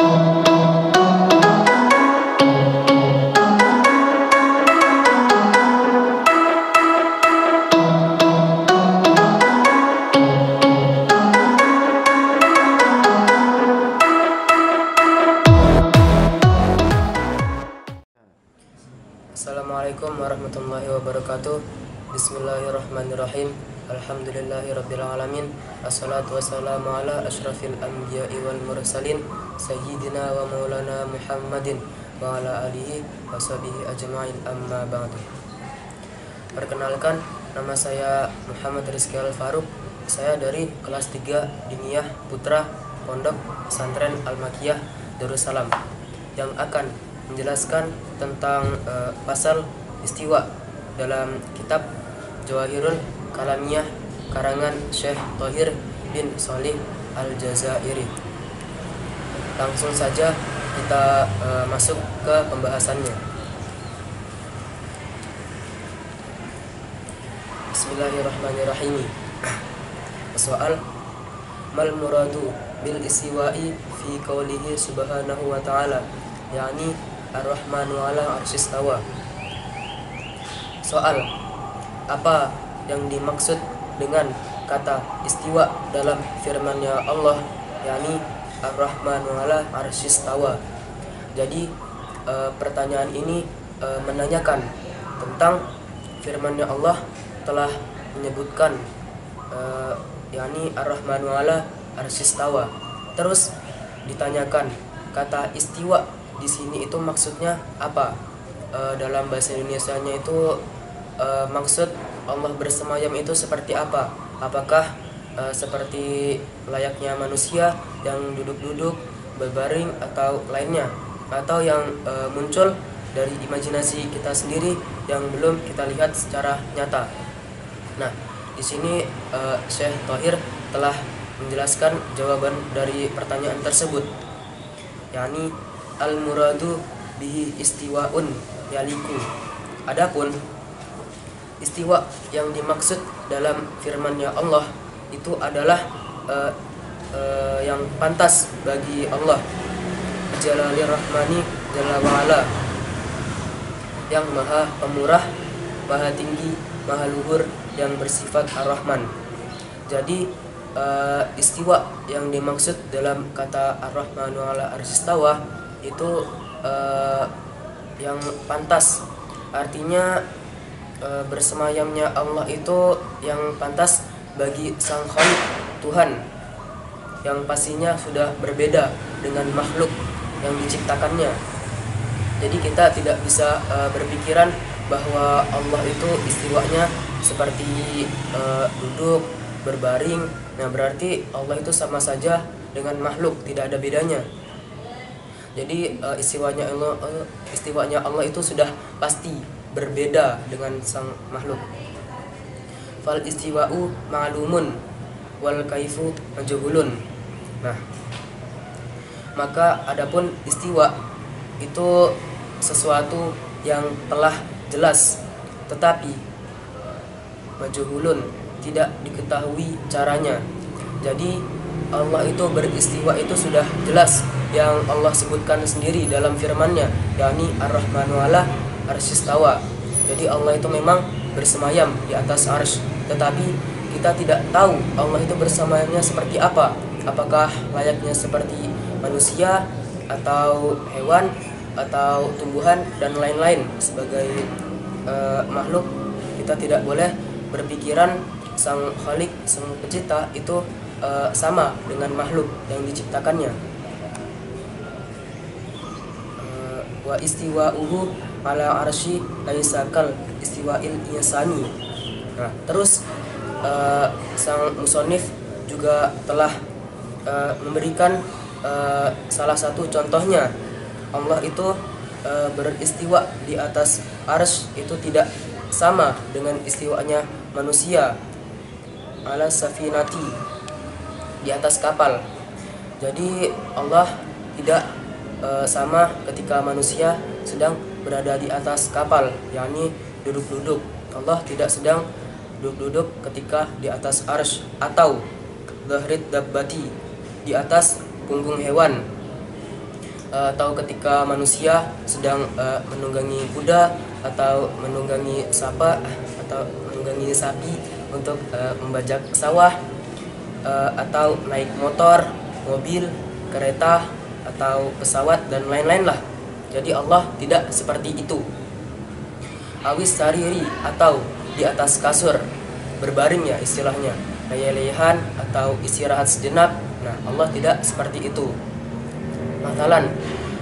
Assalamualaikum warahmatullahi wabarakatuh. Bismillahirrahmanirrahim. Alhamdulillahirabbil alamin. Assalatu wassalamu ala asyrafil anbiya'i wal mursalin sayyidina wa maulana Muhammadin wa ala alihi wa sahbihi ajma'in, amma ba'du. Perkenalkan, nama saya Muhammad Rizky Al-Faruq. Saya dari kelas 3 Diniyah Putra Pondok Pesantren Al-Makiyah Darussalam yang akan menjelaskan tentang pasal istiwa dalam kitab Jawahirul Kalamiyah karangan Syekh Thohir bin Shalih Al-Jazairi. Langsung saja kita masuk ke pembahasannya. Bismillahirrahmanirrahim. Soal mal muradu bil istiwa'i fi qaulihi subhanahu wa ta'ala, yakni Ar-Rahmanu ala arsyistawa. Soal, apa yang dimaksud dengan kata istiwa dalam firman-Nya Allah, yakni Ar-Rahmanu ala arsyistawa. Jadi pertanyaan ini menanyakan tentang firman-Nya Allah telah menyebutkan yakni Ar-Rahmanu ala arsyistawa. Terus ditanyakan kata istiwa di sini itu maksudnya apa? Dalam bahasa Indonesianya itu maksud Allah bersemayam itu seperti apa? Apakah seperti layaknya manusia yang duduk-duduk, berbaring atau lainnya, atau yang muncul dari imajinasi kita sendiri yang belum kita lihat secara nyata? Nah, di sini Syekh Thohir telah menjelaskan jawaban dari pertanyaan tersebut, yakni al-muradu bihi istiwaun yaliku. Adapun istiwa yang dimaksud dalam firman-Nya Allah itu adalah yang pantas bagi Allah Jalalir Rahmani Jalla wa'ala, yang maha pemurah, maha tinggi, maha luhur, yang bersifat Ar-Rahman. Jadi istiwa yang dimaksud dalam kata Ar-Rahmanu ala arsyistawa itu yang pantas, artinya bersemayamnya Allah itu yang pantas bagi Sang Khalik Tuhan, yang pastinya sudah berbeda dengan makhluk yang diciptakannya. Jadi kita tidak bisa berpikiran bahwa Allah itu istiwanya seperti duduk, berbaring. Nah, berarti Allah itu sama saja dengan makhluk, tidak ada bedanya. Jadi istiwanya Allah itu sudah pasti berbeda dengan sang makhluk. Fal istiwa'u ma'lumun wal kaifu majhulun. Nah, maka adapun istiwa itu sesuatu yang telah jelas, tetapi majhulun tidak diketahui caranya. Jadi Allah itu beristiwa itu sudah jelas, yang Allah sebutkan sendiri dalam firman-Nya, yakni Ar-Rahmanu ala arsyistawa. Jadi Allah itu memang bersemayam di atas arsy, tetapi kita tidak tahu Allah itu bersemayamnya seperti apa. Apakah layaknya seperti manusia atau hewan atau tumbuhan dan lain-lain sebagai makhluk. Kita tidak boleh berpikiran sang Khalik, sang pencipta itu sama dengan makhluk yang diciptakannya. Wa istiwa'uhu ala arsy laisa kal istiwa'il insani. Nah, terus sang musannif juga telah memberikan salah satu contohnya. Allah itu beristiwa di atas arsy itu tidak sama dengan istiwanya manusia ala safinati, di atas kapal. Jadi Allah tidak sama ketika manusia sedang berada di atas kapal, yakni duduk-duduk. Allah tidak sedang duduk-duduk ketika di atas arsy, atau dhahrit dabbati, di atas punggung hewan. atau ketika manusia sedang menunggangi kuda atau menunggangi atau menunggangi sapi untuk membajak sawah, atau naik motor, mobil, kereta atau pesawat dan lain-lain lah. Jadi Allah tidak seperti itu. Awis sariri, atau di atas kasur berbaring ya istilahnya, leyeh-leyehan atau istirahat sejenak. Nah, Allah tidak seperti itu. Matalan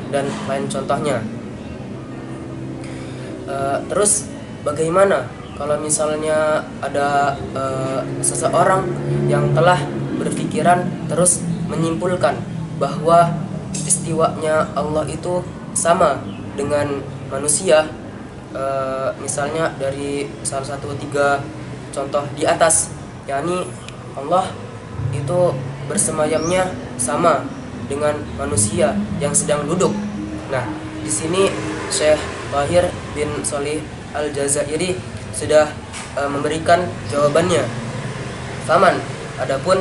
dan lain contohnya. Terus bagaimana kalau misalnya ada seseorang yang telah berpikiran terus menyimpulkan bahwa istiwanya Allah itu sama dengan manusia, misalnya dari salah satu 3 contoh di atas, yakni Allah itu bersemayamnya sama dengan manusia yang sedang duduk. Nah, di sini Syekh Thahir bin Shalih Al-Jazairi sudah memberikan jawabannya. Faman, adapun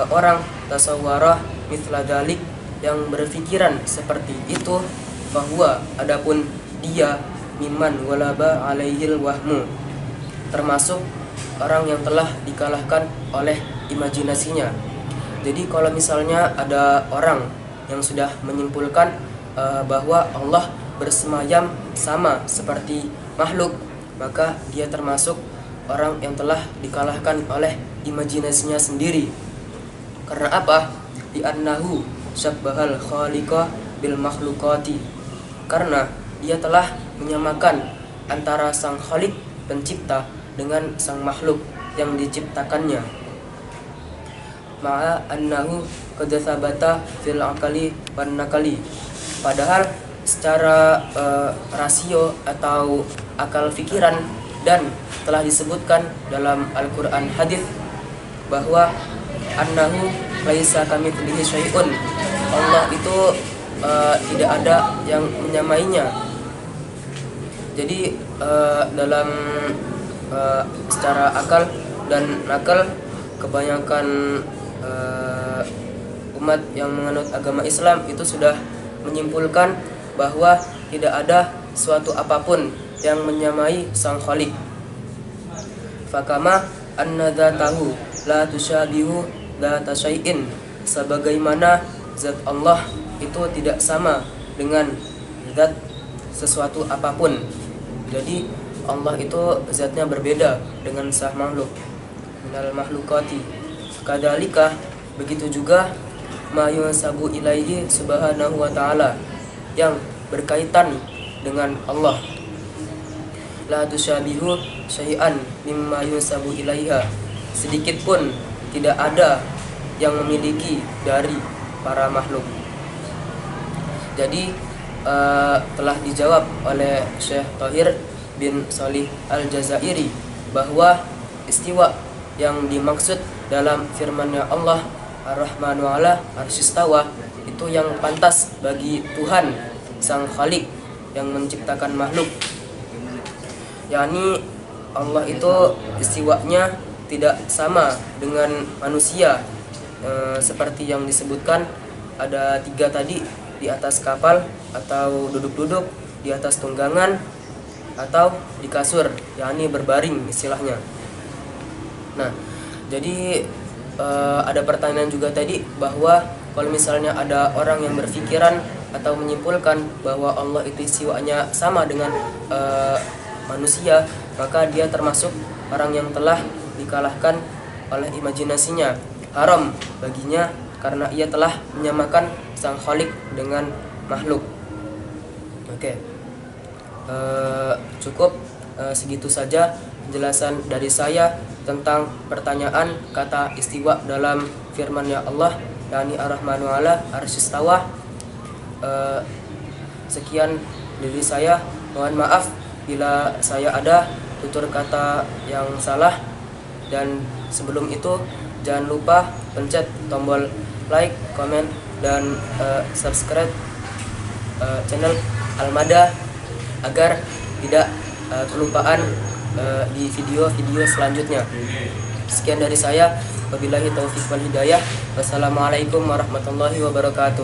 orang tasawwarah mithla dzalik, yang berpikiran seperti itu, bahwa adapun dia mimman walaba alaihil wahmu, termasuk orang yang telah dikalahkan oleh imajinasinya. Jadi kalau misalnya ada orang yang sudah menyimpulkan bahwa Allah bersemayam sama seperti makhluk, maka dia termasuk orang yang telah dikalahkan oleh imajinasinya sendiri. Karena apa? Li'annahu syabbahal khaliqa bil makhlukati, karena dia telah menyamakan antara sang khalik pencipta dengan sang makhluk yang diciptakannya. Ma'a annahu qad thabata fil aqli wan naqli, padahal secara rasio atau akal fikiran dan telah disebutkan dalam Al-Qur'an hadis bahwa annahu laisa kamitslihi syai'un, Allah itu tidak ada yang menyamainya. Jadi dalam secara akal dan nakal, kebanyakan umat yang menganut agama Islam itu sudah menyimpulkan bahwa tidak ada suatu apapun yang menyamai sang Khaliq. Fakama anna dzatahu la tusyabihu dzata syai'in, sebagaimana zat Allah itu tidak sama dengan zat sesuatu apapun. Jadi Allah itu zatnya berbeda dengan sah makhluk minal makhlukati. Kadalika, begitu juga ma yunsabu ilaihi subhanahu wa ta'ala, yang berkaitan dengan Allah. La tusyabihu syai'an mimma yunsabu ilaiha, sedikit pun tidak ada yang memiliki dari para makhluk. Jadi telah dijawab oleh Syekh Thahir bin Shalih Al-Jazairi bahwa istiwa yang dimaksud dalam firman-Nya Allah Ar-Rahmanu 'ala arsyistawa itu yang pantas bagi Tuhan sang Khaliq yang menciptakan makhluk, yakni Allah itu istiwanya tidak sama dengan manusia, seperti yang disebutkan ada 3 tadi, di atas kapal atau duduk-duduk, di atas tunggangan, atau di kasur, yakni berbaring istilahnya. Nah, jadi ada pertanyaan juga tadi bahwa kalau misalnya ada orang yang berpikiran atau menyimpulkan bahwa Allah itu istiwanya sama dengan manusia, maka dia termasuk orang yang telah dikalahkan oleh imajinasinya. Haram baginya karena ia telah menyamakan sang Khaliq dengan makhluk. Oke. Cukup segitu saja penjelasan dari saya tentang pertanyaan kata istiwa dalam firman-Nya Allah, yakni Ar-Rahmanu 'ala arsyistawa. Sekian dari saya, mohon maaf bila saya ada tutur kata yang salah, dan sebelum itu jangan lupa pencet tombol like, comment, dan subscribe channel Al-Mada agar tidak kelupaan di video-video selanjutnya. Sekian dari saya, wabillahi taufiq wal hidayah. Wassalamualaikum warahmatullahi wabarakatuh.